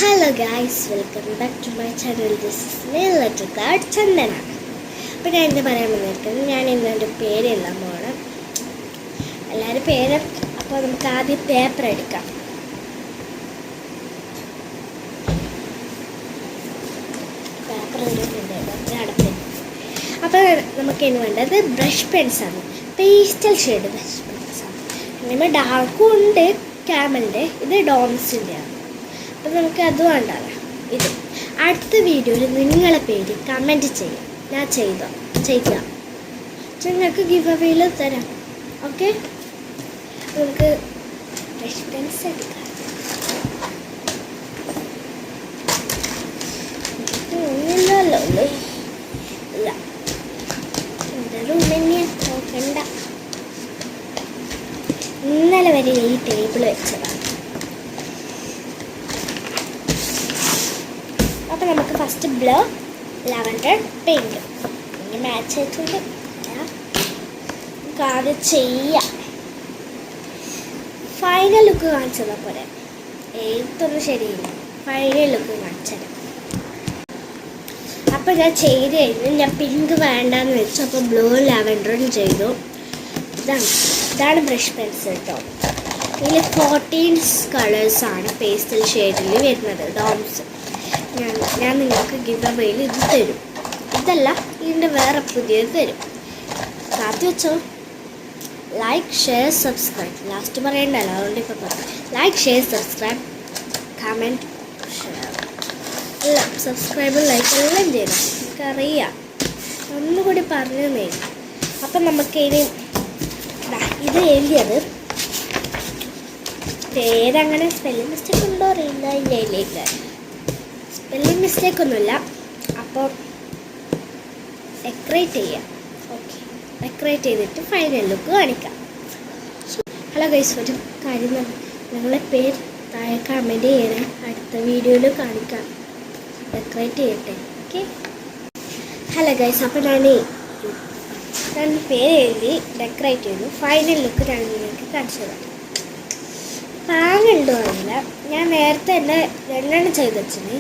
Hello guys, welcome back to my channel. This is my little card Chandana. അപ്പോൾ ഞാൻ എന്താ പറയാൻ വന്നിരിക്കുന്നത്, ഞാൻ ഇന്ന് എൻ്റെ പേരെല്ലാം പോകണം. എല്ലാവരും പേര്. അപ്പോൾ നമുക്ക് ആദ്യം പേപ്പർ എടുക്കാം. പേപ്പർ അടപ്പിൽ. അപ്പോൾ നമുക്ക് ഇനി വേണ്ടത് ബ്രഷ് പെൻസാണ്. പേസ്റ്റൽ ഷെയ്ഡ് ബ്രഷ് പെൻസാണ്. അങ്ങനെ ഡാർക്കും ഉണ്ട് ക്യാമലിൻ്റെ. ഇത് ഡോംസിൻ്റെയാണ്. അപ്പോൾ നമുക്ക് അത് വേണ്ടാണ്. ഇത് അടുത്ത വീഡിയോയിൽ നിങ്ങളെ പേര് കമൻറ്റ് ചെയ്യും. ഞാൻ ചെയ്ത നിങ്ങൾക്ക് ഗിവ് അവേയിൽ തരാം. ഓക്കെ, നമുക്ക് ബ്രഷ് പെൻസ് എടുക്കാം. ഒന്നുമില്ലല്ലോ ഇല്ല, എൻ്റെ റൂമിനെ നോക്കണ്ട. ഇന്നലെ വരെ ഈ ടേബിൾ വെച്ചതാണ്. അപ്പോൾ നമുക്ക് ഫസ്റ്റ് ബ്ലൂ, ലാവൻഡർ, പിങ്ക് ഇങ്ങനെ മാച്ച് ആയിട്ടുണ്ട്. നമുക്ക് ആദ്യം ചെയ്യാം. ഫൈനൽ ലുക്ക് കാണിച്ചതാ പോലെ ഏതൊന്നും ശരിയില്ല. ഫൈനൽ ലുക്ക് കാണിച്ചത്. അപ്പോൾ ഞാൻ ചെയ്ത് കഴിഞ്ഞു. ഞാൻ പിങ്ക് വേണ്ടാന്ന് വെച്ചു. അപ്പോൾ ബ്ലൂ ലാവൻഡറും ചെയ്തു. ഇതാണ് ബ്രഷ് പെൻസിൽ കേട്ടോ. ഇതിൽ 14 കളേഴ്സാണ് പേസ്റ്റൽ ഷെയ്ഡിൽ വരുന്നത്. ഡോംസ് ഞാൻ നിങ്ങൾക്ക് ഗിവ് അവേയിൽ ഇത് തരും. ഇതല്ല, ഇതിൻ്റെ വേറെ പുതിയത് തരും. കാത്തി വെച്ചോ. Like, share, subscribe. ലാസ്റ്റ് പറയണ്ടല്ലോ, അതുകൊണ്ട് ഇപ്പോൾ പറയാം. Like, share, subscribe, comment, share എല്ലാം. സബ്സ്ക്രൈബും ലൈക്ക് എല്ലാം ചെയ്യണം. എനിക്കറിയാം, ഒന്നുകൂടി പറഞ്ഞു തന്നേ. അപ്പം നമുക്ക് ഇനി ഇത് എഴുതിയത് പേരങ്ങനെ സ്പെല്ലിംഗ് മിസ്റ്റേക്ക് ഉണ്ടോ അറിയില്ല. ഇല്ല, സ്പെല്ലിംഗ് മിസ്റ്റേക്ക് ഒന്നുമില്ല. അപ്പോൾ ഡെക്കറേറ്റ് ചെയ്യാം. ഓക്കെ, ഡെക്കറേറ്റ് ചെയ്തിട്ട് ഫൈനൽ ലുക്ക് കാണിക്കാം. ഹലോ ഗൈസ്, ഒരു കാര്യം നിങ്ങളെ പേര് താഴെ കമൻറ്റ് ചെയ്യണേ. അടുത്ത വീഡിയോയിൽ കാണിക്കാം. ഡെക്കറേറ്റ് ചെയ്യട്ടെ. Okay, hello guys. അപ്പോൾ ഞാൻ പേര് എഴുതി ഡെക്കറേറ്റ് ചെയ്തു. ഫൈനൽ ലുക്ക് ഞാൻ നിങ്ങൾക്ക് കാണിച്ചു തരാം. പാങ്ങുണ്ടോ അറിയില്ല. ഞാൻ നേരത്തെ തന്നെ 2 ചെയ്ത് വെച്ചത്.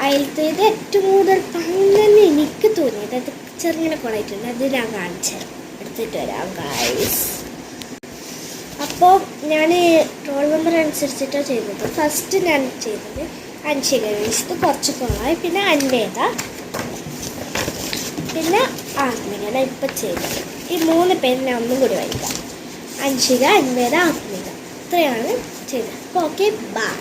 അതിലത്തേത് ഏറ്റവും കൂടുതൽ പാങ്ങെന്ന് എനിക്ക് തോന്നിയത് അത് ചെറുങ്ങനെ കുളമായിട്ടുണ്ട്. അത് ഞാൻ കാണിച്ചു തരാം. എടുത്തിട്ട് വരാം ഗൈസ്. അപ്പോൾ ഞാൻ റോൾ നമ്പർ അനുസരിച്ചിട്ടാണ് ചെയ്തത്. ഫസ്റ്റ് ഞാൻ ചെയ്തത് അൻഷിക, ഇത് കുറച്ച് കുറവായി. പിന്നെ അൻവേദ, പിന്നെ ആത്മികയാണ് ഇപ്പം ചെയ്തത്. ഈ 3 പേര് ഞാൻ ഒന്നും കൂടി വായിക്കാം. അൻഷിക, അൻവേദ, ആത്മിക. ഇത്രയാണ് ചെയ്തത്. അപ്പോൾ ഓക്കെ, ബൈ.